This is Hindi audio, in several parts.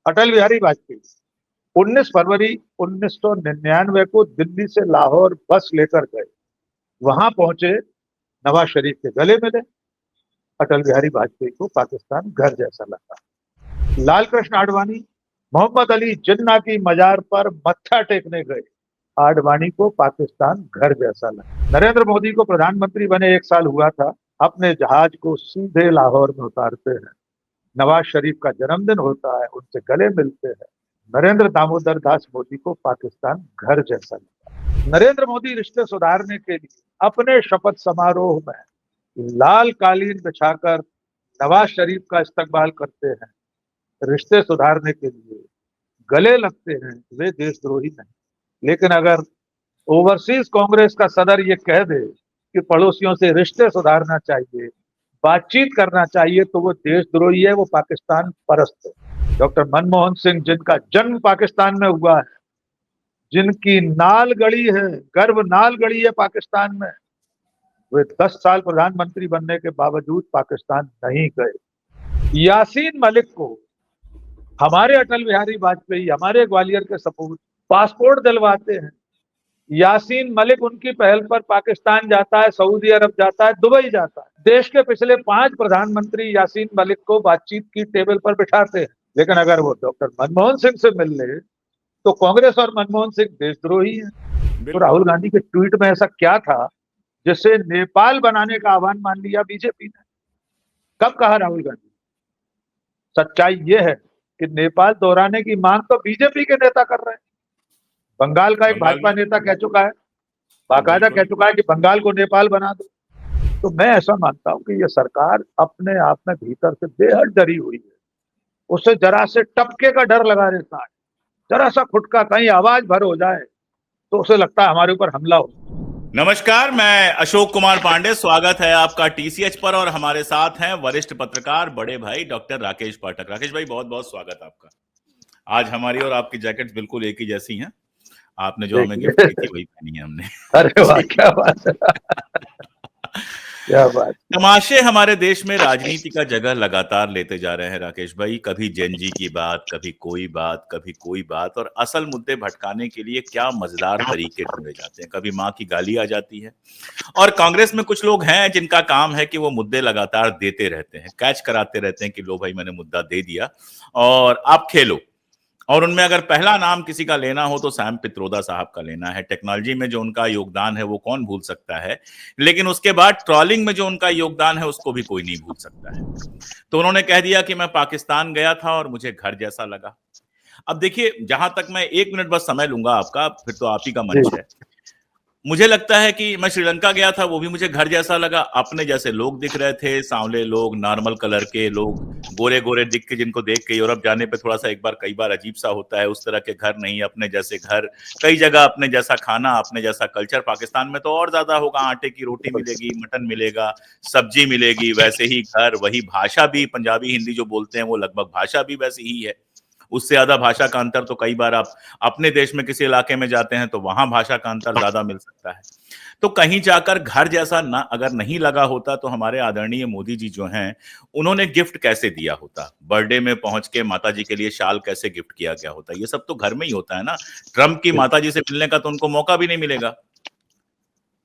अटल बिहारी वाजपेयी 19 फरवरी 1999 को दिल्ली से लाहौर बस लेकर गए। वहां पहुंचे, नवाज शरीफ के गले मिले। अटल बिहारी वाजपेयी को पाकिस्तान घर जैसा लगा। लाल कृष्ण आडवाणी मोहम्मद अली जिन्ना की मजार पर मत्था टेकने गए। आडवाणी को पाकिस्तान घर जैसा लगा। नरेंद्र मोदी को प्रधानमंत्री बने 1 साल हुआ था, अपने जहाज को सीधे लाहौर में उतारते हैं। नवाज शरीफ का जन्मदिन होता है, उनसे गले मिलते हैं। नरेंद्र दामोदर दास मोदी को पाकिस्तान घर जैसा लगा। नरेंद्र मोदी रिश्ते सुधारने के लिए अपने शपथ समारोह में लाल कालीन बिछाकर नवाज शरीफ का इस्तकबाल करते हैं। रिश्ते सुधारने के लिए गले लगते हैं, वे देशद्रोही नहीं। लेकिन अगर ओवरसीज कांग्रेस का सदर ये कह दे कि पड़ोसियों से रिश्ते सुधारना चाहिए, बातचीत करना चाहिए, तो वो देशद्रोही है, वो पाकिस्तान परस्त है। डॉक्टर मनमोहन सिंह, जिनका जन्म पाकिस्तान में हुआ है, जिनकी नाल गड़ी है, गर्भ नाल गड़ी है पाकिस्तान में, वे 10 साल प्रधानमंत्री बनने के बावजूद पाकिस्तान नहीं गए। यासीन मलिक को हमारे अटल बिहारी वाजपेयी, हमारे ग्वालियर के सपूत पासपोर्ट दिलवाते हैं। यासीन मलिक उनकी पहल पर पाकिस्तान जाता है, सऊदी अरब जाता है, दुबई जाता है। देश के पिछले 5 प्रधानमंत्री यासीन मलिक को बातचीत की टेबल पर बिठाते हैं। लेकिन अगर वो डॉक्टर मनमोहन सिंह से मिल ले तो कांग्रेस और मनमोहन सिंह देशद्रोही हैं। तो राहुल गांधी के ट्वीट में ऐसा क्या था जिसे नेपाल बनाने का आह्वान मान लिया बीजेपी ने? कब कहा राहुल गांधी? सच्चाई ये है कि नेपाल दोहराने की मांग तो बीजेपी के नेता कर रहे हैं। बंगाल का एक भाजपा नेता कह चुका है, बाकायदा कह चुका है कि बंगाल को नेपाल बना दो। तो मैं ऐसा मानता हूं कि यह सरकार अपने आप में भीतर से बेहद डरी हुई है। उसे जरा से टपके का डर लगा रहता है, जरा सा खुटका, कहीं आवाज भर हो जाए तो उसे लगता है हमारे ऊपर हमला हो। नमस्कार, मैं अशोक कुमार पांडे, स्वागत है आपका टीसीएच पर। और हमारे साथ हैं वरिष्ठ पत्रकार बड़े भाई डॉक्टर राकेश पाठक। राकेश भाई, बहुत बहुत स्वागत आपका। आज हमारी और आपकी जैकेट्स बिल्कुल एक ही जैसी हैं। आपने जो हमें गिफ्ट की थी वही पहनी है हमने। अरे वाह, क्या बात है। क्या बात। तमाशे हमारे देश में राजनीति का जगह लगातार लेते जा रहे हैं राकेश भाई। कभी जेनजी की बात, कभी कोई बात, कभी कोई बात, और असल मुद्दे भटकाने के लिए क्या मजेदार तरीके ढूंढे जाते हैं। कभी माँ की गाली आ जाती है। और कांग्रेस में कुछ लोग हैं जिनका काम है कि वो मुद्दे लगातार देते रहते हैं, कैच कराते रहते हैं कि लो भाई मैंने मुद्दा दे दिया और आप खेलो। और उनमें अगर पहला नाम किसी का लेना हो तो सैम पित्रोदा साहब का लेना है। टेक्नोलॉजी में जो उनका योगदान है वो कौन भूल सकता है, लेकिन उसके बाद ट्रॉलिंग में जो उनका योगदान है उसको भी कोई नहीं भूल सकता है। तो उन्होंने कह दिया कि मैं पाकिस्तान गया था और मुझे घर जैसा लगा। अब देखिए, जहां तक मैं 1 मिनट बस समय लूंगा आपका, फिर तो आप ही का मंच है। मुझे लगता है कि मैं श्रीलंका गया था, वो भी मुझे घर जैसा लगा। अपने जैसे लोग दिख रहे थे, सांवले लोग, नॉर्मल कलर के लोग, गोरे गोरे दिख के, जिनको देख के यूरोप जाने पे थोड़ा सा कई बार अजीब सा होता है। उस तरह के घर नहीं, अपने जैसे घर, कई जगह अपने जैसा खाना, अपने जैसा कल्चर। पाकिस्तान में तो और ज्यादा होगा, आटे की रोटी मिलेगी, मटन मिलेगा, सब्जी मिलेगी, वैसे ही घर, वही भाषा भी, पंजाबी हिंदी जो बोलते हैं वो लगभग भाषा भी वैसी ही है। उससे ज्यादा भाषा का अंतर तो कई बार आप अपने देश में किसी इलाके में जाते हैं तो वहां भाषा का अंतर ज्यादा मिल सकता है। तो कहीं जाकर घर जैसा ना अगर नहीं लगा होता तो हमारे आदरणीय मोदी जी जो हैं, उन्होंने गिफ्ट कैसे दिया होता? बर्थडे में पहुंच के माता जी के लिए शाल कैसे गिफ्ट किया गया होता? ये सब तो घर में ही होता है ना। ट्रंप की माता जी से मिलने का तो उनको मौका भी नहीं मिलेगा।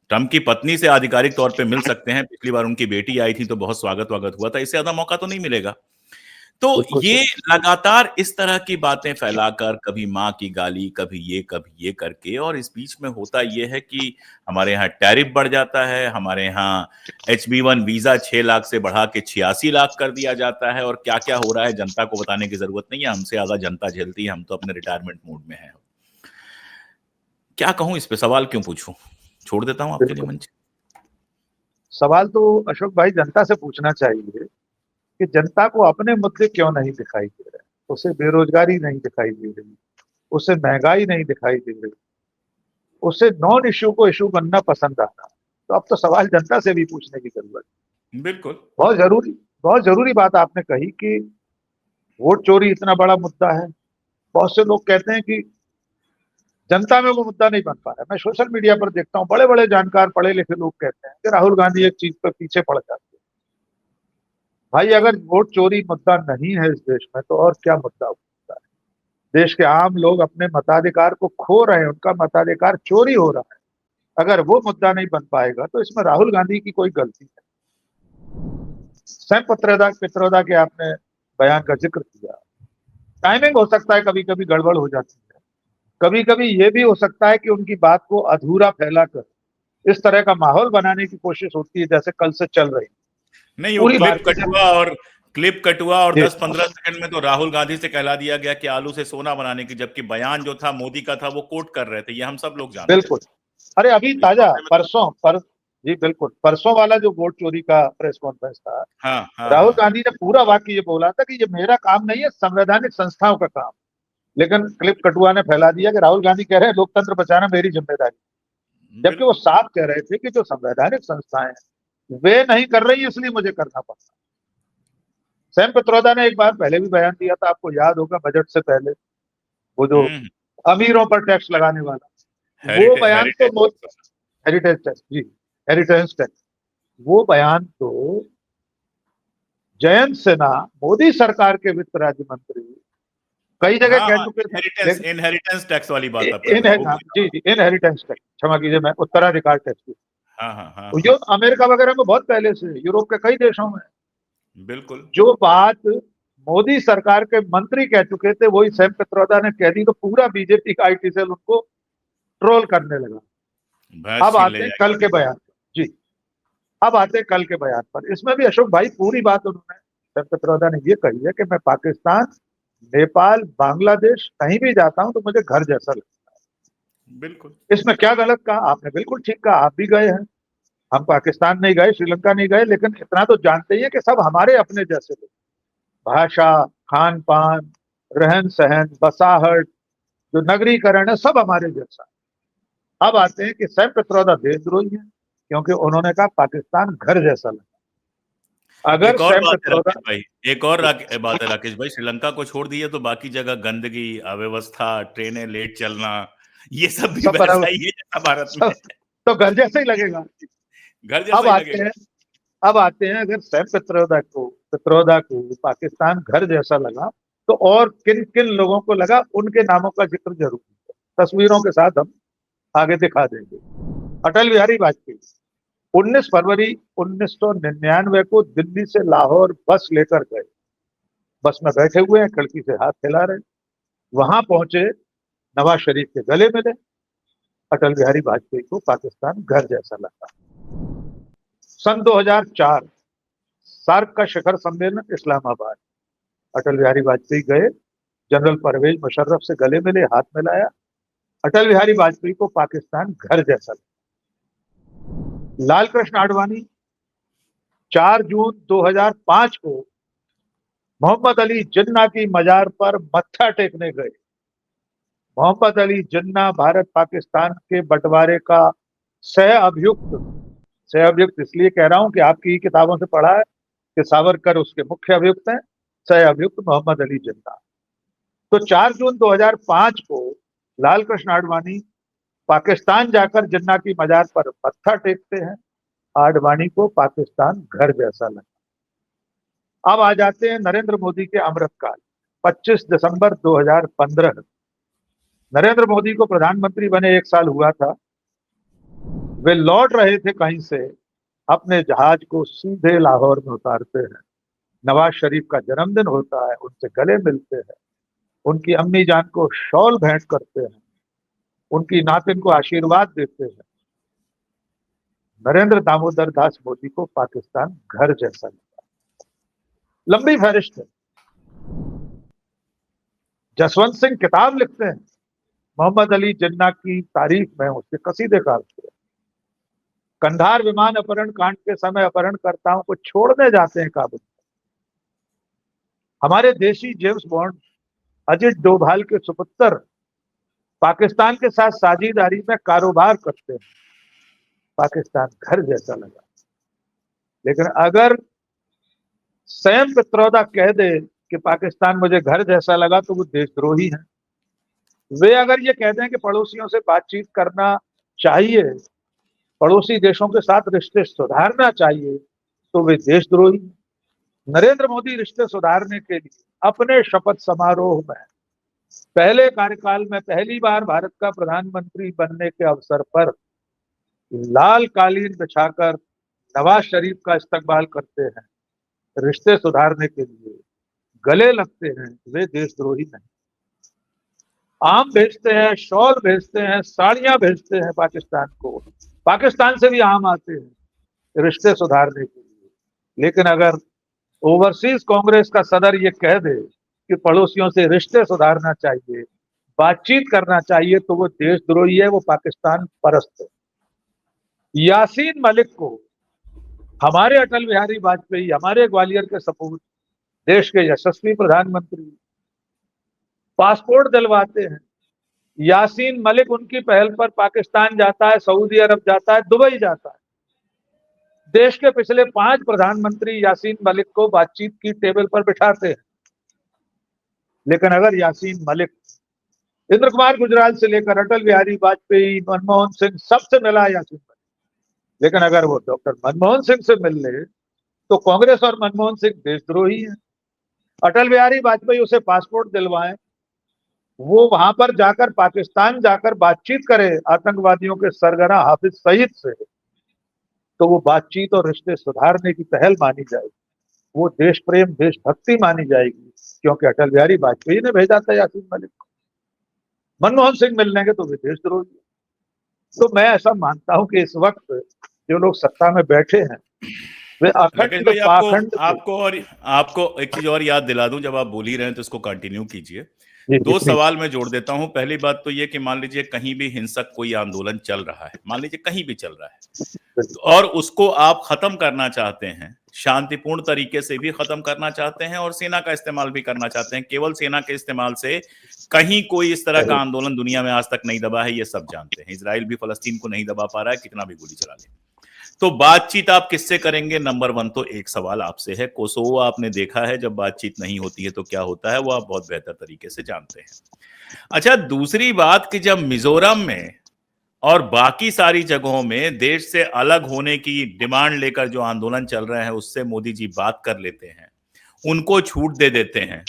ट्रंप की पत्नी से आधिकारिक तौर पे मिल सकते हैं, पिछली बार उनकी बेटी आई थी तो बहुत स्वागत हुआ था, इससे ज्यादा मौका तो नहीं मिलेगा। तो ये लगातार इस तरह की बातें फैलाकर, कभी माँ की गाली, कभी ये करके, और इस बीच में होता ये है कि हमारे यहाँ टैरिफ बढ़ जाता है, हमारे यहाँ H-1B वीजा 6 लाख से बढ़ा के 86 लाख कर दिया जाता है, और क्या क्या हो रहा है जनता को बताने की जरूरत नहीं है, हमसे ज्यादा जनता झेलती है, हम तो अपने रिटायरमेंट मोड में हैं। क्या कहूं इस पे, सवाल क्यों पूछूं? छोड़ देता हूं आपके लिए मंच। सवाल तो अशोक भाई जनता से पूछना चाहिए कि जनता को अपने मुद्दे क्यों नहीं दिखाई दे रहे। उसे बेरोजगारी नहीं दिखाई दे रही, उसे महंगाई नहीं दिखाई दे रही, उसे नॉन इश्यू को इश्यू बनना पसंद आता। तो अब तो सवाल जनता से भी पूछने की जरूरत है। बिल्कुल, बहुत जरूरी बात आपने कही कि वोट चोरी इतना बड़ा मुद्दा है। बहुत से लोग कहते हैं कि जनता में वो मुद्दा नहीं बन पा रहा है। मैं सोशल मीडिया पर देखता हूँ, बड़े बड़े जानकार, पढ़े लिखे लोग कहते हैं कि राहुल गांधी एक चीज पर पीछे पड़ जाते हैं। भाई, अगर वोट चोरी मुद्दा नहीं है इस देश में तो और क्या मुद्दा हो सकता है? देश के आम लोग अपने मताधिकार को खो रहे हैं, उनका मताधिकार चोरी हो रहा है। अगर वो मुद्दा नहीं बन पाएगा तो इसमें राहुल गांधी की कोई गलती है। सैम पित्रोदा के आपने बयान का जिक्र किया। टाइमिंग हो सकता है कभी कभी गड़बड़ हो जाती है, कभी कभी ये भी हो सकता है कि उनकी बात को अधूरा फैलाकर इस तरह का माहौल बनाने की कोशिश होती है जैसे कल से चल रही नहीं, वो पूरी क्लिप भारतीय कट हुआ और जी 10-15 सेकंड में तो राहुल गांधी से कहला दिया गया कि आलू से सोना बनाने की, जबकि बयान जो था मोदी का था वो कोट कर रहे थे, ये हम सब लोग जानते हैं। बिल्कुल। अरे अभी तो इस ताजा मामले में तो जी बिल्कुल, परसों वाला जो वोट चोरी का प्रेस कॉन्फ्रेंस था, हाँ, हाँ, राहुल हाँ, गांधी ने पूरा वाक्य ये बोला था कि ये मेरा काम नहीं है, संवैधानिक संस्थाओं का काम। लेकिन क्लिप कटुआ ने फैला दिया कि राहुल गांधी कह रहे हैं लोकतंत्र बचाना मेरी जिम्मेदारी, जबकि वो बिल्कुल। साफ कह रहे थे कि जो संवैधानिक संस्थाएं हैं वे नहीं कर रही, इसलिए मुझे करना पड़ता। सैम पित्रोदा ने एक बार पहले भी बयान दिया था, आपको याद होगा, बजट से पहले, वो जो हुँ, अमीरों पर टैक्स लगाने वाला, वो बयान तो हेरिटेज हेरिटेज टैक्स जी, हेरिटेज टैक्स, वो बयान तो जयंत सिन्हा, मोदी सरकार के वित्त राज्य मंत्री, कई जगह हाँ, कह हाँ, चुके थे। लेकिन इनहेरिटेंस टैक्स वाली बात आप कर रहे हैं, वो बोल जी रहा जी, इनहेरिटेंस टैक्स, क्षमा कीजिए, मैं उत्तराधिकार टैक्स की, हाँ, हाँ, हाँ, जो हाँ, अमेरिका वगैरह में बहुत पहले से, यूरोप के कई देशों में, बिल्कुल। जो बात मोदी सरकार के मंत्री कह चुके थे वही सैम पित्रोदा ने कह दी, तो पूरा बीजेपी का आईटी सेल उनको ट्रोल करने लगा। भैंस अब छीन ले आते हैं जाएगी कल के सीधे। बयान पर जी, अब आते हैं कल के बयान पर। इसमें भी अशोक भाई पूरी बात उन्होंने, सैम पित्रोदा ने ये कही है कि मैं पाकिस्तान, नेपाल, बांग्लादेश कहीं भी जाता हूं तो मुझे घर जैसा लगता बिल्कुल। है। इसमें क्या गलत कहा? आपने बिल्कुल ठीक कहा, आप भी गए हैं, हम पाकिस्तान नहीं गए, श्रीलंका नहीं गए, लेकिन इतना तो जानते ही हैं कि सब हमारे अपने जैसे लोग, भाषा, खान पान, रहन सहन, बसाहट, जो नगरीकरण है, सब हमारे जैसा। अब आते हैं कि सैम पित्रोदा देशद्रोही है क्योंकि उन्होंने कहा पाकिस्तान घर जैसा लगा। अगर एक और सैम बात है पित्रोदा राकेश भाई, बात है राकेश भाई, श्रीलंका को छोड़ दिए तो बाकी जगह गंदगी, अव्यवस्था, ट्रेनें लेट चलना, ये सब भी सब वैसा बराबर, ही है जैसा भारत में सब है। तो घर जैसा ही लगेगा। घर जैसा अब ही आते लगेगा। हैं अब आते हैं अगर सैम पित्रोदा को पाकिस्तान घर जैसा लगा तो और किन किन लोगों को लगा, उनके नामों का जिक्र जरूर है। तस्वीरों के साथ हम आगे दिखा देंगे। अटल बिहारी वाजपेयी 19 फरवरी 1999 को दिल्ली से लाहौर बस लेकर गए। बस में बैठे हुए हैं, खिड़की से हाथ हिला रहे, वहां पहुंचे, नवाज शरीफ के गले मिले। अटल बिहारी वाजपेयी को पाकिस्तान घर जैसा लगा। सन 2004 सार्क का शिखर सम्मेलन इस्लामाबाद, अटल बिहारी वाजपेयी गए, जनरल परवेज मुशर्रफ से गले मिले, हाथ मिलाया। अटल बिहारी वाजपेयी को पाकिस्तान घर जैसा लगा। लाल कृष्ण आडवाणी 4 जून 2005 को मोहम्मद अली जिन्ना की मजार पर मत्था टेकने गए। मोहम्मद अली जिन्ना भारत पाकिस्तान के बंटवारे का सह अभियुक्त, सह अभियुक्त इसलिए कह रहा हूं कि आपकी ही किताबों से पढ़ा है कि सावरकर उसके मुख्य अभियुक्त हैं, सह अभियुक्त मोहम्मद अली जिन्ना। तो 4 जून 2005 को लाल कृष्ण आडवाणी पाकिस्तान जाकर जिन्ना की मजार पर मत्था टेकते हैं। आडवाणी को पाकिस्तान घर जैसा लगा। अब आ जाते हैं नरेंद्र मोदी के अमृतकाल, 25 दिसंबर 2015। नरेंद्र मोदी को प्रधानमंत्री बने 1 साल हुआ था। वे लौट रहे थे कहीं से, अपने जहाज को सीधे लाहौर में उतारते हैं। नवाज शरीफ का जन्मदिन होता है, उनसे गले मिलते हैं, उनकी अम्मी जान को शॉल भेंट करते हैं, उनकी नातिन को आशीर्वाद देते हैं। नरेंद्र दामोदर दास मोदी को पाकिस्तान घर जैसा लगा। लंबी फहरिस्त है। जसवंत सिंह किताब लिखते हैं मोहम्मद अली जिन्ना की तारीफ में, उसके कसीदे काटते हैं। कंधार विमान अपहरण कांड के समय अपहरणकर्ताओं को छोड़ने जाते हैं काबुल। हमारे देशी जेम्स बॉन्ड अजित डोभाल के सुपुत्र पाकिस्तान के साथ साझेदारी में कारोबार करते हैं। पाकिस्तान घर जैसा लगा। लेकिन अगर सैम पित्रोदा कह दे कि पाकिस्तान मुझे घर जैसा लगा तो वो देशद्रोही है। वे अगर ये कहते हैं कि पड़ोसियों से बातचीत करना चाहिए, पड़ोसी देशों के साथ रिश्ते सुधारना चाहिए, तो वे देशद्रोही। नरेंद्र मोदी रिश्ते सुधारने के लिए अपने शपथ समारोह में पहले कार्यकाल में पहली बार भारत का प्रधानमंत्री बनने के अवसर पर लाल कालीन बिछाकर नवाज शरीफ का इस्तकबाल करते हैं, रिश्ते सुधारने के लिए गले लगते हैं, वे देशद्रोही नहीं। आम भेजते हैं, शॉल भेजते हैं, साड़ियां भेजते हैं पाकिस्तान को, पाकिस्तान से भी आम आते हैं रिश्ते सुधारने के लिए। लेकिन अगर ओवरसीज कांग्रेस का सदर ये कह दे कि पड़ोसियों से रिश्ते सुधारना चाहिए, बातचीत करना चाहिए, तो वो देशद्रोही है, वो पाकिस्तान परस्त है। यासीन मलिक को हमारे अटल बिहारी वाजपेयी, हमारे ग्वालियर के सपूत, देश के यशस्वी प्रधानमंत्री पासपोर्ट दिलवाते हैं। यासीन मलिक उनकी पहल पर पाकिस्तान जाता है, सऊदी अरब जाता है, दुबई जाता है। देश के पिछले 5 प्रधानमंत्री यासीन मलिक को बातचीत की टेबल पर बिठाते हैं। लेकिन अगर यासीन मलिक इंद्र कुमार गुजराल से लेकर अटल बिहारी वाजपेयी, मनमोहन सिंह, सबसे मिला यासीन मलिक, लेकिन अगर वो डॉक्टर मनमोहन सिंह से मिल ले तो कांग्रेस और मनमोहन सिंह देशद्रोही हैं। अटल बिहारी वाजपेयी उसे पासपोर्ट दिलवाएं, वो वहां पर जाकर पाकिस्तान जाकर बातचीत करे आतंकवादियों के सरगना हाफिज सईद से, तो वो बातचीत और रिश्ते सुधारने की पहल मानी जाएगी, वो देश प्रेम देशभक्ति मानी जाएगी, क्योंकि अटल बिहारी वाजपेयी ने भेजा था यासीन मलिक को। मनमोहन सिंह मिल लेंगे तो वे देशद्रोही। तो मैं ऐसा मानता हूं कि इस वक्त जो लोग सत्ता में बैठे हैं वे राकेश अखंड भाई, पाखंड आपको एक चीज और याद दिला दूं, जब आप बोल ही रहे हैं तो इसको कंटिन्यू कीजिए। जी, 2 प्लीज। सवाल मैं जोड़ देता हूं। पहली बात तो ये कि मान लीजिए कहीं भी हिंसक कोई आंदोलन चल रहा है, मान लीजिए कहीं भी चल रहा है, और उसको आप खत्म करना चाहते हैं, शांतिपूर्ण तरीके से भी खत्म करना चाहते हैं और सेना का इस्तेमाल भी करना चाहते हैं। केवल सेना के इस्तेमाल से कहीं कोई इस तरह का आंदोलन दुनिया में आज तक नहीं दबा है, ये सब जानते हैं। इजराइल भी फलस्तीन को नहीं दबा पा रहा है, कितना भी गोली चला ले। तो बातचीत आप किससे करेंगे? नंबर 1 तो एक सवाल आपसे है। कोसोवो आपने देखा है, जब बातचीत नहीं होती है तो क्या होता है, वो आप बहुत बेहतर तरीके से जानते हैं। अच्छा, दूसरी बात कि जब मिजोरम में और बाकी सारी जगहों में देश से अलग होने की डिमांड लेकर जो आंदोलन चल रहे हैं, उससे मोदी जी बात कर लेते हैं, उनको छूट दे देते हैं,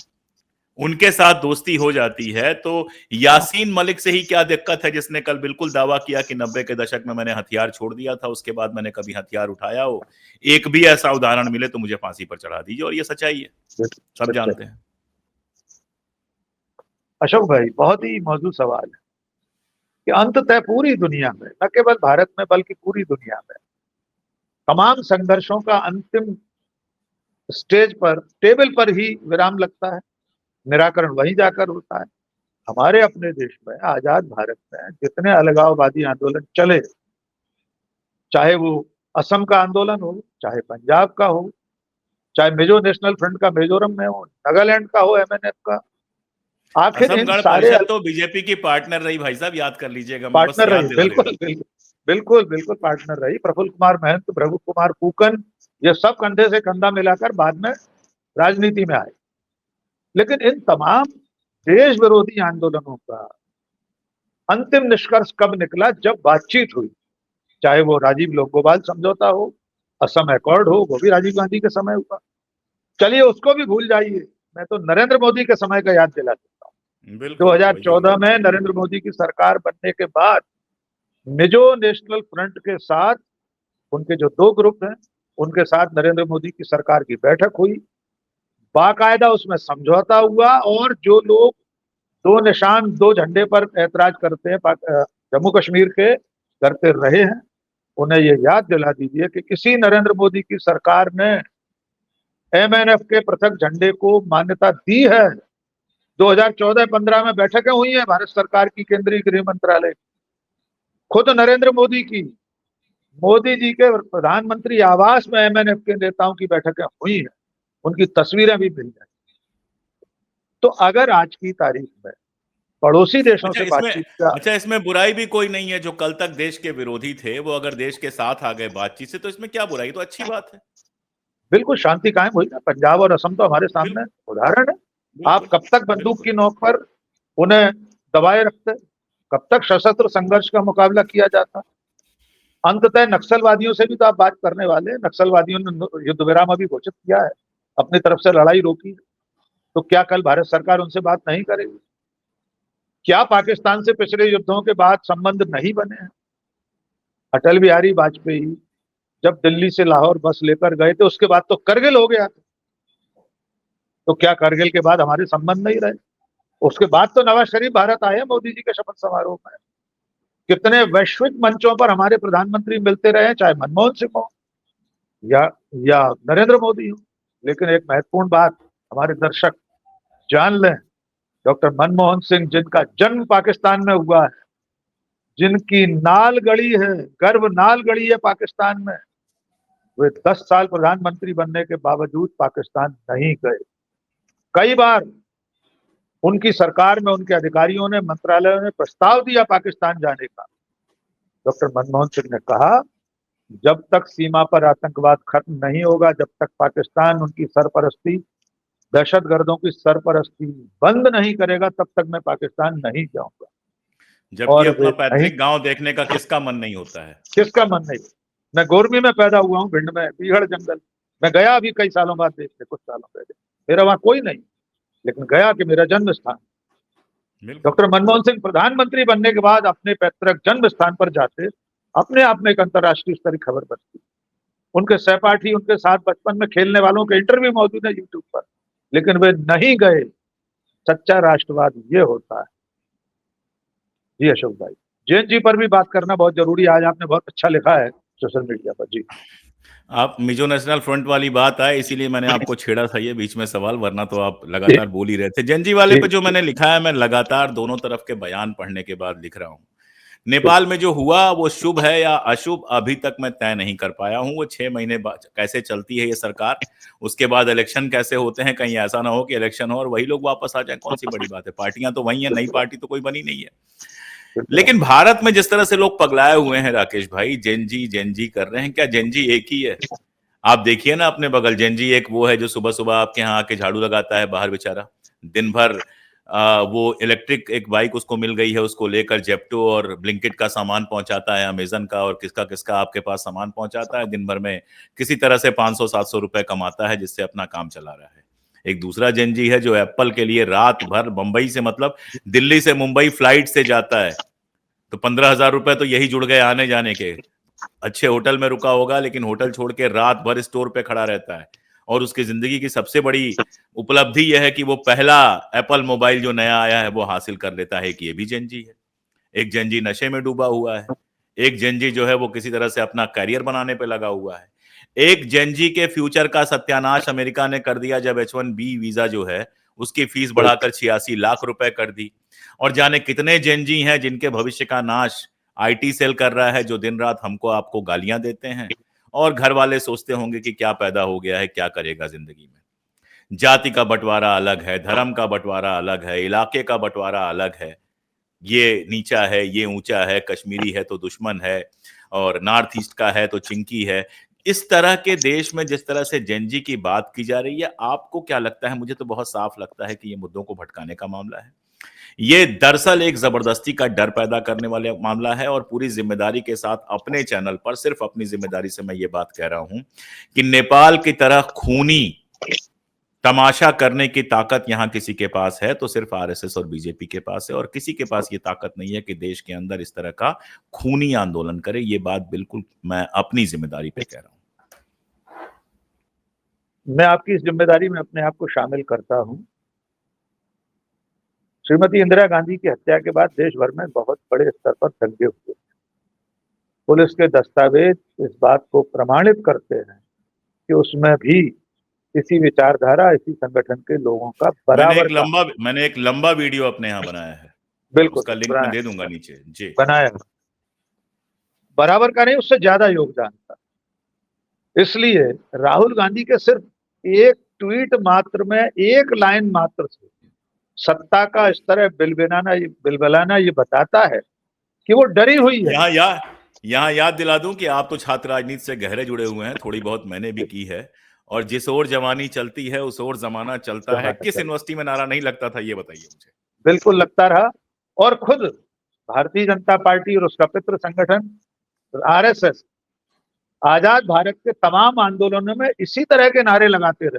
उनके साथ दोस्ती हो जाती है, तो यासीन मलिक से ही क्या दिक्कत है, जिसने कल बिल्कुल दावा किया कि 90 के दशक में मैंने हथियार छोड़ दिया था, उसके बाद मैंने कभी हथियार उठाया हो, एक भी ऐसा उदाहरण मिले तो मुझे फांसी पर चढ़ा दीजिए। और ये सच्चाई है, सब जानते हैं। अशोक भाई, बहुत ही मौजूद सवाल है कि अंततः पूरी दुनिया में, न केवल भारत में बल्कि पूरी दुनिया में, तमाम संघर्षों का अंतिम स्टेज पर, टेबल पर ही विराम लगता है, निराकरण वहीं जाकर होता है। हमारे अपने देश में, आजाद भारत में जितने अलगाववादी आंदोलन चले, चाहे वो असम का आंदोलन हो, चाहे पंजाब का हो, चाहे मिजो नेशनल फ्रंट का मिजोरम में हो, नागालैंड का हो, एमएनएफ का, आखिर असम इन गण सारे परिषद तो बीजेपी की पार्टनर रही भाई साहब, याद कर लीजिएगा, मैं बस पार्टनर याद रही, दिला दे बिल्कुल रहा हूं। बिल्कुल बिल्कुल बिल्कुल पार्टनर रही। प्रफुल्ल कुमार महंत, भृगु कुमार फूकन, ये सब कंधे से कंधा मिलाकर बाद में राजनीति में आए। लेकिन इन तमाम देश विरोधी आंदोलनों का अंतिम निष्कर्ष कब निकला? जब बातचीत हुई, चाहे वो राजीव लोकगोपाल समझौता हो, असम अकॉर्ड हो, वो भी राजीव गांधी के समय हुआ। चलिए उसको भी भूल जाइए, मैं तो नरेंद्र मोदी के समय का याद दिला देता हूँ। बिल्कुल, वही 2014 में नरेंद्र मोदी की सरकार बनने के बाद मिजो नेशनल फ्रंट के साथ, उनके जो 2 ग्रुप हैं, उनके साथ नरेंद्र मोदी की सरकार की बैठक हुई, बाकायदा उसमें समझौता हुआ, और जो लोग 2 निशान 2 झंडे पर ऐतराज करते हैं, जम्मू कश्मीर के, करते रहे हैं, उन्हें ये याद दिला दीजिए कि किसी नरेंद्र मोदी की सरकार ने एमएनएफ के पृथक झंडे को मान्यता दी है। 2014-15 में बैठकें हुई हैं भारत सरकार की, केंद्रीय गृह मंत्रालय, खुद नरेंद्र मोदी की, मोदी जी के प्रधानमंत्री आवास में एमएनएफ के नेताओं की बैठकें हुई हैं, उनकी तस्वीरें भी मिल जाए। तो अगर आज की तारीख में पड़ोसी देशों अच्छा से इसमें बातचीत का, अच्छा इसमें बुराई भी कोई नहीं है। जो कल तक देश के विरोधी थे, वो अगर देश के साथ आ गए बातचीत से, तो इसमें क्या बुराई? तो अच्छी बात है। बिल्कुल शांति कायम हुई ना। पंजाब और असम तो हमारे बिल्कुल, सामने उदाहरण है। आप बिल्कुल, कब तक बंदूक बिल्कुल। की नोक पर उन्हें दबाए रखते? कब तक सशस्त्र संघर्ष का मुकाबला किया जाता? अंततः नक्सलवादियों से भी तो आप बात करने वाले हैं। नक्सलवादियों ने युद्ध विराम अभी घोषित किया है, अपनी तरफ से लड़ाई रोकी है, तो क्या कल भारत सरकार उनसे बात नहीं करेगी? क्या पाकिस्तान से पिछले युद्धों के बाद संबंध नहीं बने हैं? अटल बिहारी वाजपेयी जब दिल्ली से लाहौर बस लेकर गए थे, उसके बाद तो करगिल हो गया था। तो क्या करगिल के बाद हमारे संबंध नहीं रहे? उसके बाद तो नवाज शरीफ भारत आए मोदी जी के शपथ समारोह में। कितने वैश्विक मंचों पर हमारे प्रधानमंत्री मिलते रहे, चाहे मनमोहन सिंह हो या या नरेंद्र मोदी हो। लेकिन एक महत्वपूर्ण बात हमारे दर्शक जान लें, डॉक्टर मनमोहन सिंह, जिनका जन्म पाकिस्तान में हुआ है, जिनकी नाल गड़ी है, गर्भ नाल गड़ी है पाकिस्तान में, वे 10 साल प्रधानमंत्री बनने के बावजूद पाकिस्तान नहीं गए। कई बार उनकी सरकार में उनके अधिकारियों ने, मंत्रालयों ने प्रस्ताव दिया पाकिस्तान जाने का। डॉक्टर मनमोहन सिंह ने कहा, जब तक सीमा पर आतंकवाद खत्म नहीं होगा, जब तक पाकिस्तान उनकी सरपरस्ती, दहशतगर्दों की सरपरस्ती बंद नहीं करेगा, तब तक मैं पाकिस्तान नहीं जाऊंगा। जबकि और वे अपना नहीं, पैतृक गांव देखने का किसका मन नहीं होता है? किसका मन नहीं। मैं गोरमी में पैदा हुआ हूँ, भिंड में, पीहड़ जंगल। मैं गया अभी कई सालों बाद देखने, कुछ सालों पहले। मेरा वहां कोई नहीं, लेकिन गया कि मेरा जन्म स्थान। बिल्कुल। डॉक्टर मनमोहन सिंह प्रधानमंत्री बनने के बाद अपने पैतृक जन्म स्थान पर जाते, अपने आप में एक अंतर्राष्ट्रीय स्तर की खबर बनती। उनके सहपाठी, उनके साथ बचपन में खेलने वालों के इंटरव्यू मौजूद है यूट्यूब पर, लेकिन वे नहीं गए। सच्चा राष्ट्रवाद ये होता है। जी अशोक भाई, जैन जी पर भी बात करना बहुत जरूरी है। आज आपने बहुत अच्छा लिखा है सोशल मीडिया पर। जी, आप मिजो नेशनल फ्रंट वाली बात आए, इसीलिए मैंने आपको छेड़ा था ये बीच में सवाल, वरना तो आप लगातार बोल ही रहे थे। जंजी वाले जी, पे जो मैंने लिखा है, मैं लगातार दोनों तरफ के बयान पढ़ने के बाद लिख रहा हूँ। नेपाल में जो हुआ वो शुभ है या अशुभ, अभी तक मैं तय नहीं कर पाया हूँ। वो 6 महीने बाद कैसे चलती है ये सरकार, उसके बाद इलेक्शन कैसे होते हैं, कहीं ऐसा ना हो कि इलेक्शन हो और वही लोग वापस आ जाए। कौन सी बड़ी बात है, पार्टियां तो वही है, नई पार्टी तो कोई बनी नहीं है। लेकिन भारत में जिस तरह से लोग पगलाए हुए हैं राकेश भाई, जेनजी कर रहे हैं, क्या जेनजी एक ही है? आप देखिए ना अपने बगल, जेनजी एक वो है जो सुबह सुबह आपके यहाँ आके झाड़ू लगाता है बाहर बेचारा, दिन भर वो इलेक्ट्रिक एक बाइक उसको मिल गई है, उसको लेकर जेप्टो और ब्लिंकिट का सामान पहुंचाता है, अमेजन का और किसका किसका आपके पास सामान पहुंचाता है। दिन भर में किसी तरह से 500-700 रुपए कमाता है, जिससे अपना काम चला रहा है। एक दूसरा जेनजी है जो एप्पल के लिए रात भर बंबई से, मतलब दिल्ली से मुंबई फ्लाइट से जाता है, तो 15,000 रुपए तो यही जुड़ गए आने जाने के। अच्छे होटल में रुका होगा, लेकिन होटल छोड़ के रात भर स्टोर पे खड़ा रहता है। और उसकी जिंदगी की सबसे बड़ी उपलब्धि यह है कि वो पहला एप्पल मोबाइल जो नया आया है वो हासिल कर लेता है। कि ये भी जेनजी है। एक जेनजी नशे में डूबा हुआ है, एक जेनजी जो है वो किसी तरह से अपना करियर बनाने पे लगा हुआ है। एक जेनजी के फ्यूचर का सत्यानाश अमेरिका ने कर दिया जब H1B वीजा जो है उसकी फीस बढ़ाकर 86 लाख रुपए कर दी। और जाने कितने जेनजी हैं जिनके भविष्य का नाश आईटी सेल कर रहा है, जो दिन रात हमको आपको गालियां देते हैं। और घर वाले सोचते होंगे कि क्या पैदा हो गया है, क्या करेगा जिंदगी में। जाति का बंटवारा अलग है, धर्म का बंटवारा अलग है, इलाके का बंटवारा अलग है। ये नीचा है, ये ऊंचा है, कश्मीरी है तो दुश्मन है, और नॉर्थ ईस्ट का है तो चिंकी है। इस तरह के देश में जिस तरह से जेनजी की बात की जा रही है, आपको क्या लगता है? मुझे तो बहुत साफ लगता है कि ये मुद्दों को भटकाने का मामला है। ये दरअसल एक जबरदस्ती का डर पैदा करने वाला मामला है। और पूरी जिम्मेदारी के साथ अपने चैनल पर, सिर्फ अपनी जिम्मेदारी से मैं ये बात कह रहा हूं कि नेपाल की तरह खूनी तमाशा करने की ताकत यहां किसी के पास है तो सिर्फ आरएसएस और बीजेपी के पास है, और किसी के पास ये ताकत नहीं है कि देश के अंदर इस तरह का खूनी आंदोलन करे। ये बात बिल्कुल मैं अपनी जिम्मेदारी पे कह रहा हूं। मैं आपकी इस जिम्मेदारी में अपने आप को शामिल करता हूं। श्रीमती इंदिरा गांधी की हत्या के बाद देश भर में बहुत बड़े स्तर पर दंगे हुए। पुलिस के दस्तावेज इस बात को प्रमाणित करते हैं कि उसमें भी इसी विचारधारा, इसी संगठन के लोगों का बराबर का, मैंने एक लंबा वीडियो अपने यहाँ बनाया है, बिल्कुल उसका लिंक मैं दे दूंगा नीचे। जी, बनाया, बराबर का नहीं, उससे ज्यादा योगदान था। इसलिए राहुल गांधी के सिर्फ एक ट्वीट मात्र में, एक लाइन मात्र से सत्ता का इस तरह बिलबिलाना ये बताता है कि वो डरी हुई है। यहाँ याद दिला दूं कि आप तो छात्र राजनीति से गहरे जुड़े हुए हैं, थोड़ी बहुत मैंने भी की है। और जिस ओर जवानी चलती है उस ओर जमाना चलता है। किस यूनिवर्सिटी में नारा नहीं लगता था, ये बताइए मुझे। बिल्कुल लगता रहा। और खुद भारतीय जनता पार्टी और उसका पितृ संगठन आरएसएस आजाद भारत के तमाम आंदोलनों में इसी तरह के नारे लगाते रहे।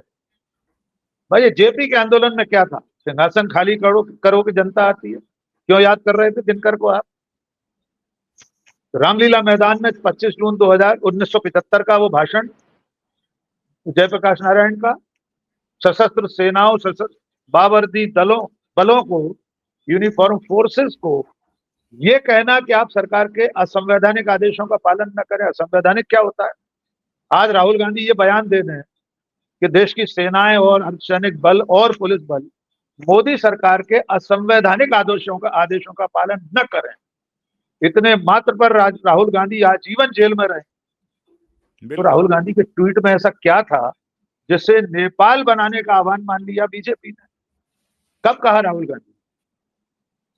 भाई, ये जेपी के आंदोलन में क्या था? सिंहासन खाली करो करो कि जनता आती है। क्यों याद कर रहे थे दिनकर को आप? रामलीला मैदान में 25 जून 1975 का वो भाषण जयप्रकाश नारायण का, सशस्त्र सेनाओं, सशस्त्र बावर्दी बलों को, यूनिफॉर्म फोर्सेस को ये कहना कि आप सरकार के असंवैधानिक आदेशों का पालन न करें, असंवैधानिक क्या होता है? आज राहुल गांधी ये बयान दे रहे हैं कि देश की सेनाएं और अर्धसैनिक बल और पुलिस बल मोदी सरकार के असंवैधानिक आदेशों का पालन न करें। इतने मात्र पर राहुल गांधी आजीवन जेल में रहे। तो राहुल गांधी के ट्वीट में ऐसा क्या था जिससे नेपाल बनाने का आह्वान मान लिया बीजेपी ने? कब कहा राहुल गांधी?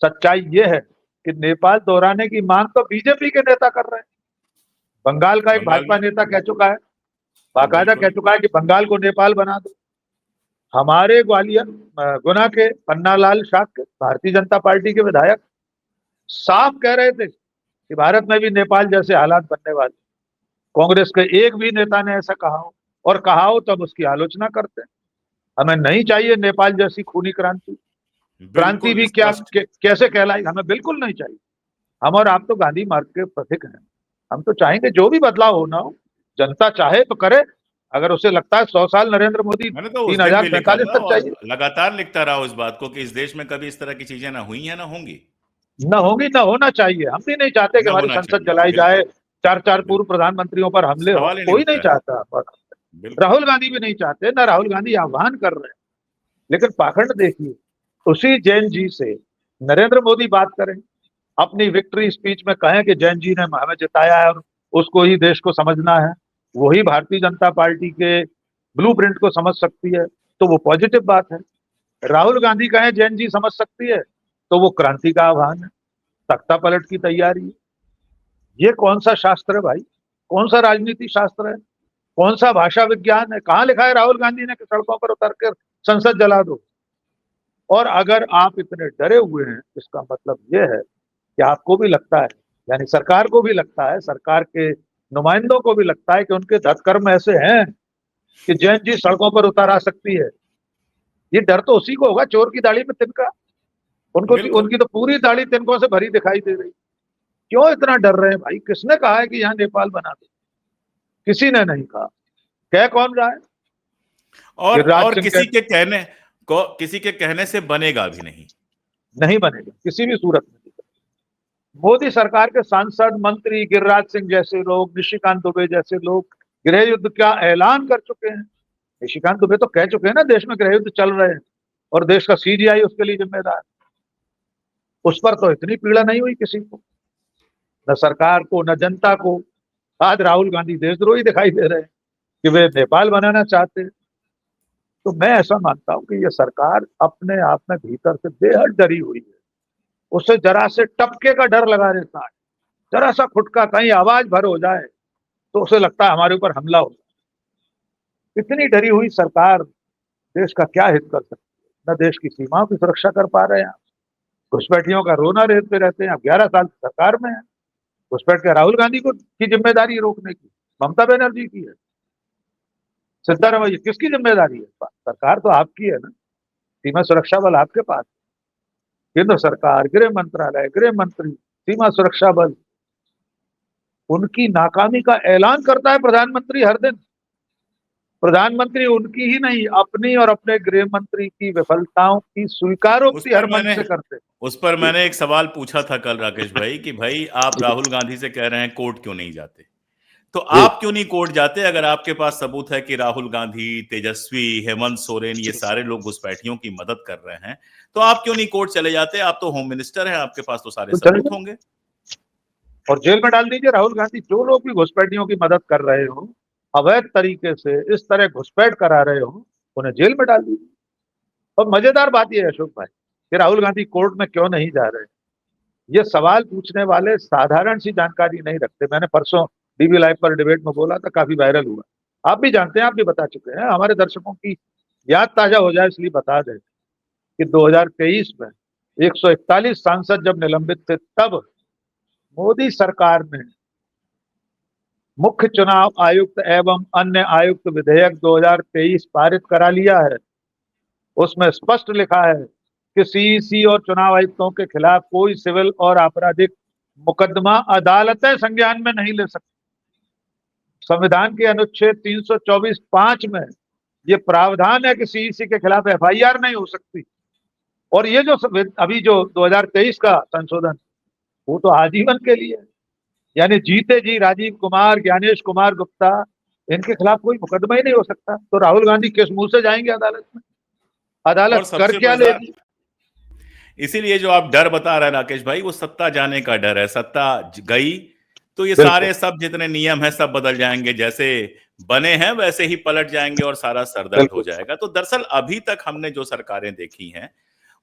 सच्चाई यह है कि नेपाल दोहराने की मांग तो बीजेपी के नेता कर रहे हैं। बंगाल का एक भाजपा नेता कह चुका है, बाकायदा कह चुका है कि बंगाल को नेपाल बना दो। हमारे ग्वालियर गुना के पन्नालाल शाक्य भारतीय जनता पार्टी के विधायक साफ कह रहे थे कि भारत में भी नेपाल जैसे हालात बनने वाले। कांग्रेस के एक भी नेता ने ऐसा कहा हो, और कहा हो तब उसकी आलोचना करते हैं। हमें नहीं चाहिए नेपाल जैसी खूनी क्रांति। क्रांति भी क्या कैसे कहलाएगी? हमें बिल्कुल नहीं चाहिए। हम और आप तो गांधी मार्ग के पथिक हैं। हम तो चाहेंगे जो भी बदलाव होना हो, जनता चाहे तो करे। अगर उसे लगता है 100 साल नरेंद्र मोदी मैंने तो उस दिन भी लिखा 3045 था तक और चाहिए, लगातार लिखता रहा उस बात को कि इस देश में कभी इस तरह की चीजें ना हुई है ना होंगी, न होगी, न होना चाहिए। हम भी नहीं चाहते कि ना हमारी होना संसद चाहिए। जलाई जाए, बिल्कुल, 4 पूर्व बिल्कुल। प्रधानमंत्रियों पर हमले हो, सवाल ही नहीं कोई नहीं उठता है। चाहता। पर बिल्कुल। राहुल गांधी भी नहीं चाहते, ना राहुल गांधी आह्वान कर रहे हैं। लेकिन पाखंड देखिए, उसी जैन जी से नरेंद्र मोदी बात करें, अपनी विक्ट्री स्पीच में कहें कि जैन जी ने हमें जिताया है और उसको ही देश को समझना है, वही भारतीय जनता पार्टी के ब्लूप्रिंट को समझ सकती है, तो वो पॉजिटिव बात है। राहुल गांधी कहें जैन जी समझ सकती है, तो वो क्रांति का आह्वान है, तख्ता पलट की तैयारी है। ये कौन सा शास्त्र है भाई? कौन सा राजनीति शास्त्र है? कौन सा भाषा विज्ञान है? कहां लिखा है राहुल गांधी ने कि सड़कों पर उतर कर संसद जला दो? और अगर आप इतने डरे हुए हैं, इसका मतलब यह है कि आपको भी लगता है, यानी सरकार को भी लगता है, सरकार के नुमाइंदों को भी लगता है कि उनके धतकर्म ऐसे हैं कि जैन जी सड़कों पर उतर आ सकती है। ये डर तो उसी को होगा चोर की दाढ़ी में तिनका। बिल्कुल। उनकी तो पूरी दाढ़ी तिनकों से भरी दिखाई दे रही। क्यों इतना डर रहे हैं भाई? किसने कहा है कि यहाँ नेपाल बना दो? किसी ने नहीं कहा। कह कौन रहा है? गिरिराज और सिंह कह किसी के कहने से बनेगा भी नहीं। नहीं बनेगा किसी भी सूरत में। मोदी सरकार के सांसद, मंत्री, गिरिराज सिंह जैसे लोग, निशिकांत दुबे जैसे लोग गृह युद्ध का ऐलान कर चुके हैं। निशिकांत दुबे तो कह चुके हैं ना, देश में गृह युद्ध चल रहे हैं और देश का सीजीआई उसके लिए जिम्मेदार। उस पर तो इतनी पीड़ा नहीं हुई किसी को, न सरकार को, न जनता को। आज राहुल गांधी देशद्रोही दिखाई दे रहे हैं कि वे नेपाल बनाना चाहते हैं। तो मैं ऐसा मानता हूं कि ये सरकार अपने आप में भीतर से बेहद डरी हुई है। उसे जरा से टपके का डर लगा रहता है, जरा सा खुटका, कहीं आवाज भर हो जाए तो उसे लगता है हमारे ऊपर हमला हो। इतनी डरी हुई सरकार देश का क्या हित कर सकती है? न देश की सीमाओं की सुरक्षा कर पा रहे हैं। घुसपैठियों का रोना रेतते रहते हैं। अब 11 साल सरकार में है। घुसपैठ के राहुल गांधी को की जिम्मेदारी रोकने की ममता बनर्जी की है। सिद्धारमैया किसकी जिम्मेदारी है? सरकार तो आपकी है ना, सीमा सुरक्षा बल आपके पास। केंद्र सरकार, गृह मंत्रालय, गृह मंत्री, सीमा सुरक्षा बल, उनकी नाकामी का ऐलान करता है प्रधानमंत्री हर दिन। प्रधानमंत्री उनकी ही नहीं, अपनी और अपने गृह मंत्री की विफलताओं की स्वीकारोक्ति हर मंच से करते। उस पर मैंने एक सवाल पूछा था कल राकेश भाई कि भाई आप राहुल गांधी से कह रहे हैं कोर्ट क्यों नहीं जाते, तो आप क्यों नहीं कोर्ट जाते? अगर आपके पास सबूत है कि राहुल गांधी, तेजस्वी, हेमंत सोरेन ये सारे लोग घुसपैठियों की मदद कर रहे हैं, तो आप क्यों नहीं कोर्ट चले जाते? आप तो होम मिनिस्टर हैं, आपके पास तो सारे तो सबूत होंगे। और जेल में डाल दीजिए राहुल गांधी। जो लोग भी घुसपैठियों की मदद कर रहे हो, अवैध तरीके से इस तरह घुसपैठ करा रहे हो, उन्हें जेल में डाल दीजिए। और मजेदार बात यह है अशोक भाई कि राहुल गांधी कोर्ट में क्यों नहीं जा रहे? ये सवाल पूछने वाले साधारण सी जानकारी नहीं रखते। मैंने परसों डीवी लाइव पर डिबेट में बोला था, काफी वायरल हुआ। आप भी जानते हैं, आप भी बता चुके हैं, हमारे दर्शकों की याद ताजा हो जाए इसलिए बता दें कि 2023 में 141 सांसद जब निलंबित थे, तब मोदी सरकार ने मुख्य चुनाव आयुक्त एवं अन्य आयुक्त विधेयक 2023 पारित करा लिया है। उसमें स्पष्ट लिखा है कि सीईसी और चुनाव आयुक्तों के खिलाफ कोई सिविल और आपराधिक मुकदमा अदालतें संज्ञान में नहीं ले सकती। संविधान के अनुच्छेद 324(5) में ये प्रावधान है कि सीईसी के खिलाफ एफआईआर नहीं हो सकती। और ये जो अभी जो 2023 का संशोधन, वो तो आजीवन के लिए है। यानी जीते जी राजीव कुमार, ज्ञानेश कुमार गुप्ता, इनके खिलाफ कोई मुकदमा ही नहीं हो सकता। तो राहुल गांधी किस मुंह से जाएंगे अदालत में? और अदालत कर सबसे क्या मजेदार, लेगी? इसीलिए जो आप डर बता रहे हैं राकेश भाई, वो सत्ता जाने का डर है। सत्ता गई तो ये बिल्कुल सारे सब जितने नियम हैं सब बदल जाएंगे, जैसे बने हैं वैसे ही पलट जाएंगे और सारा सरदर्द हो बिल्कुल। जाएगा। तो दरअसल अभी तक हमने जो सरकारें देखी हैं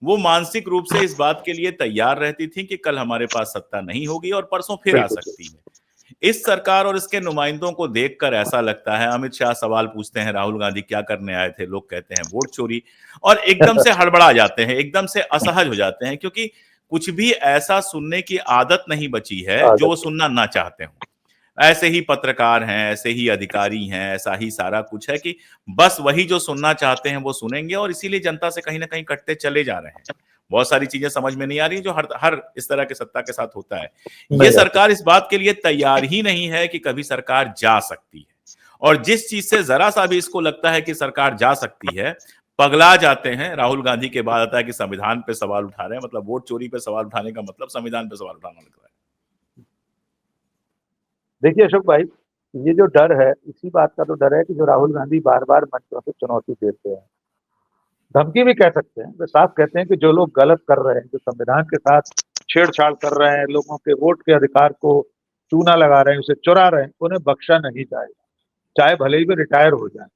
वो मानसिक रूप से इस बात के लिए तैयार रहती थी कि कल हमारे पास सत्ता नहीं होगी और परसों फिर आ बिल्कुल सकती है। इस सरकार और इसके नुमाइंदों को देखकर ऐसा लगता है, अमित शाह सवाल पूछते हैं राहुल गांधी क्या करने आए थे, लोग कहते हैं वोट चोरी, और एकदम से हड़बड़ा जाते हैं, एकदम से असहज हो जाते हैं, क्योंकि कुछ भी ऐसा सुनने की आदत नहीं बची है जो वो आदत। सुनना ना चाहते हो। ऐसे ही पत्रकार हैं, ऐसे ही अधिकारी हैं, ऐसा ही सारा कुछ है कि बस वही जो सुनना चाहते हैं वो सुनेंगे, और इसीलिए जनता से कहीं ना कहीं कटते चले जा रहे हैं। बहुत सारी चीजें समझ में नहीं आ रही जो हर हर इस तरह के सत्ता के साथ होता है। ये नहीं आती। सरकार इस बात के लिए तैयार ही नहीं है कि कभी सरकार जा सकती है, और जिस चीज से जरा सा भी इसको लगता है कि सरकार जा सकती है, पगला जाते हैं। राहुल गांधी के बाद आता है कि संविधान पे सवाल उठा रहे हैं, मतलब वोट चोरी पे सवाल उठाने का मतलब संविधान पे सवाल उठाना लग रहा है। देखिए अशोक भाई, ये जो डर है, इसी बात का तो डर है कि जो राहुल गांधी बार बार मंचों से चुनौती देते हैं, धमकी भी कह सकते हैं, वे साफ कहते हैं कि जो लोग गलत कर रहे हैं, जो संविधान के साथ छेड़छाड़ कर रहे हैं, लोगों के वोट के अधिकार को चूना लगा रहे हैं, उसे चुरा रहे हैं, उन्हें बख्शा नहीं जाएगा, चाहे भले ही वे रिटायर हो जाए।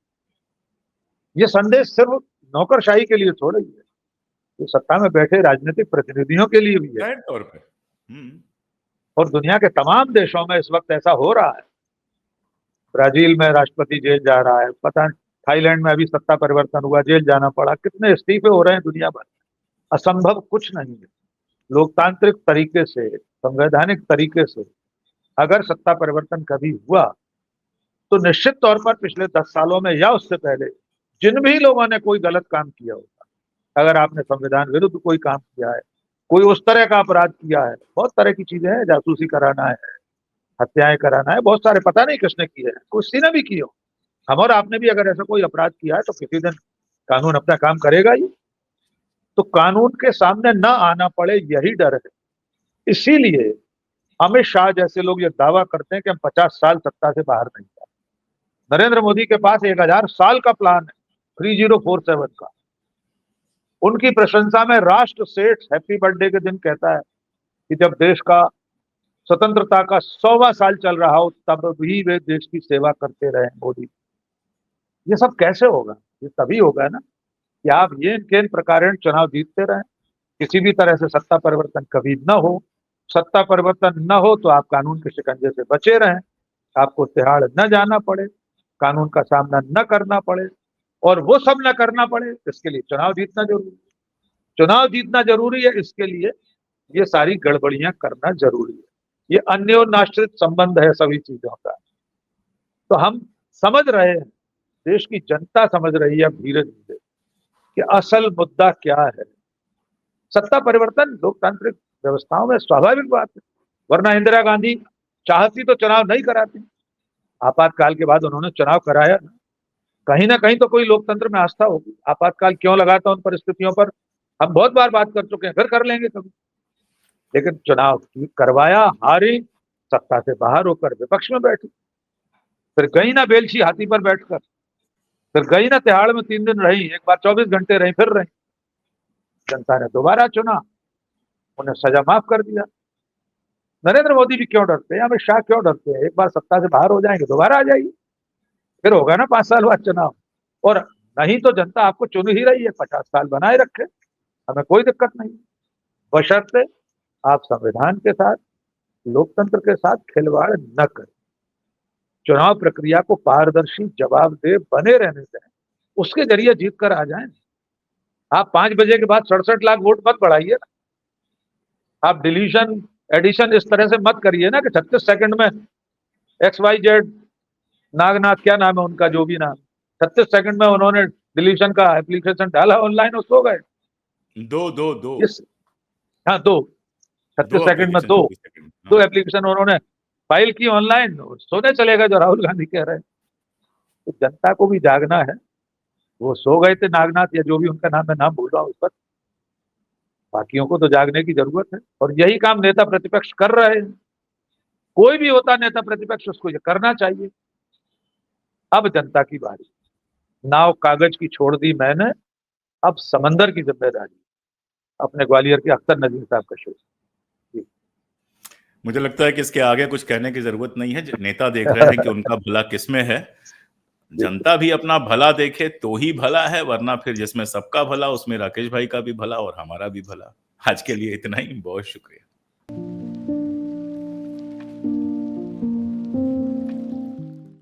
ये संदेश सिर्फ नौकरशाही के लिए थोड़ा ही है, ये सत्ता में बैठे राजनीतिक प्रतिनिधियों के लिए भी है। जाहिर तौर पे। और दुनिया के तमाम देशों में इस वक्त ऐसा हो रहा है। ब्राजील में राष्ट्रपति जेल जा रहा है, पता नहीं थाईलैंड में अभी सत्ता परिवर्तन हुआ, जेल जाना पड़ा, कितने इस्तीफे हो रहे हैं दुनिया भर। असंभव कुछ नहीं है। लोकतांत्रिक तरीके से, संवैधानिक तरीके से अगर सत्ता परिवर्तन कभी हुआ, तो निश्चित तौर पर पिछले 10 सालों में या उससे पहले जिन भी लोगों ने कोई गलत काम किया होगा, अगर आपने संविधान विरुद्ध कोई काम किया है, कोई उस तरह का अपराध किया है, बहुत तरह की चीजें हैं, जासूसी कराना है, हत्याएं कराना है, बहुत सारे, पता नहीं किसने किए हैं, किसी ने भी किए हो। हम और आपने भी अगर ऐसा कोई अपराध किया है तो किसी दिन कानून अपना काम करेगा ही। तो कानून के सामने न आना पड़े, यही डर है। इसीलिए अमित शाह जैसे लोग ये दावा करते हैं कि हम 50 साल सत्ता से बाहर नहीं जाए। नरेंद्र मोदी के पास 1000 साल का प्लान है, 3047 का। उनकी प्रशंसा में राष्ट्र सेठ हैप्पी बर्थडे के दिन कहता है कि जब देश का स्वतंत्रता का 100वां साल चल रहा हो, तब भी वे देश की सेवा करते रहे मोदी। ये सब कैसे होगा? ये तभी होगा ना कि आप ये इनके इन प्रकार चुनाव जीतते रहें, किसी भी तरह से सत्ता परिवर्तन कभी न हो। सत्ता परिवर्तन न हो तो आप कानून के शिकंजे से बचे रहें, आपको तिहाड़ न जाना पड़े, कानून का सामना न करना पड़े, और वो सब न करना पड़े, इसके लिए चुनाव जीतना जरूरी है। चुनाव जीतना जरूरी है, इसके लिए ये सारी गड़बड़ियां करना जरूरी है। ये अन्योन्याश्रित संबंध है सभी चीजों का। तो हम समझ रहे हैं, देश की जनता समझ रही है अब धीरे धीरे कि असल मुद्दा क्या है। सत्ता परिवर्तन लोकतांत्रिक व्यवस्थाओं में स्वाभाविक बात है, वरना इंदिरा गांधी चाहती तो चुनाव नहीं कराती। आपातकाल के बाद उन्होंने चुनाव कराया। कहीं ना कहीं तो कोई लोकतंत्र में आस्था होगी। आपातकाल क्यों लगाता उन परिस्थितियों पर हम बहुत बार बात कर चुके हैं, फिर कर लेंगे कभी। लेकिन चुनाव करवाया, हारी, सत्ता से बाहर होकर विपक्ष में बैठी, फिर गई ना बेलची हाथी पर बैठकर, फिर गई ना तिहाड़ में 3 दिन रही, एक बार 24 घंटे रही, फिर रही। जनता ने दोबारा चुना, उन्हें सजा माफ कर दिया। नरेंद्र मोदी भी क्यों डरते हैं, अमित शाह क्यों डरते हैं? एक बार सत्ता से बाहर हो जाएंगे, दोबारा आ जाइए, फिर होगा ना 5 साल बाद चुनाव। और नहीं तो जनता आपको चुन ही रही है, 50 साल बनाए रखे, हमें कोई दिक्कत नहीं, बशर्ते आप संविधान के साथ, लोकतंत्र के साथ खिलवाड़ न करें, चुनाव प्रक्रिया को पारदर्शी, जवाबदेह बने रहने दें, उसके जरिए जीत कर आ जाए। आप 5 बजे के बाद 67 लाख वोट मत बढ़ाइए ना। आप डिलीशन एडिशन इस तरह से मत करिए ना कि 36 सेकंड में XYZ, नागनाथ क्या नाम है उनका, जो भी नाम, 36 सेकंड में उन्होंने डिलीशन का एप्लीकेशन डाला ऑनलाइन और सो गए। दो दो दो इस हाँ, 36 सेकंड में एप्लीकेशन 36 सेकंड। दो एप्लीकेशन उन्होंने फाइल की ऑनलाइन, सोने चलेगा जो राहुल गांधी कह रहे हैं। तो जनता को भी जागना है। वो सो गए थे नागनाथ या जो भी उनका नाम, मैं नाम भूल रहा हूँ उस पर। बाकियों को तो जागने की जरूरत है, और यही काम नेता प्रतिपक्ष कर रहे हैं। कोई भी होता नेता प्रतिपक्ष, उसको ये करना चाहिए। अब जनता की बारी। नाव कागज की छोड़ दी मैंने, अब समंदर की जिम्मेदारी अपने ग्वालियर के अख्तर नजीर साहब का शुरू। मुझे लगता है कि इसके आगे कुछ कहने की जरूरत नहीं है। नेता देख रहे हैं कि उनका भला किसमें है। जनता भी अपना भला देखे तो ही भला है, वरना फिर जिसमें सबका भला उसमें राकेश भाई का भी भला और हमारा भी भला। आज के लिए इतना ही, बहुत शुक्रिया।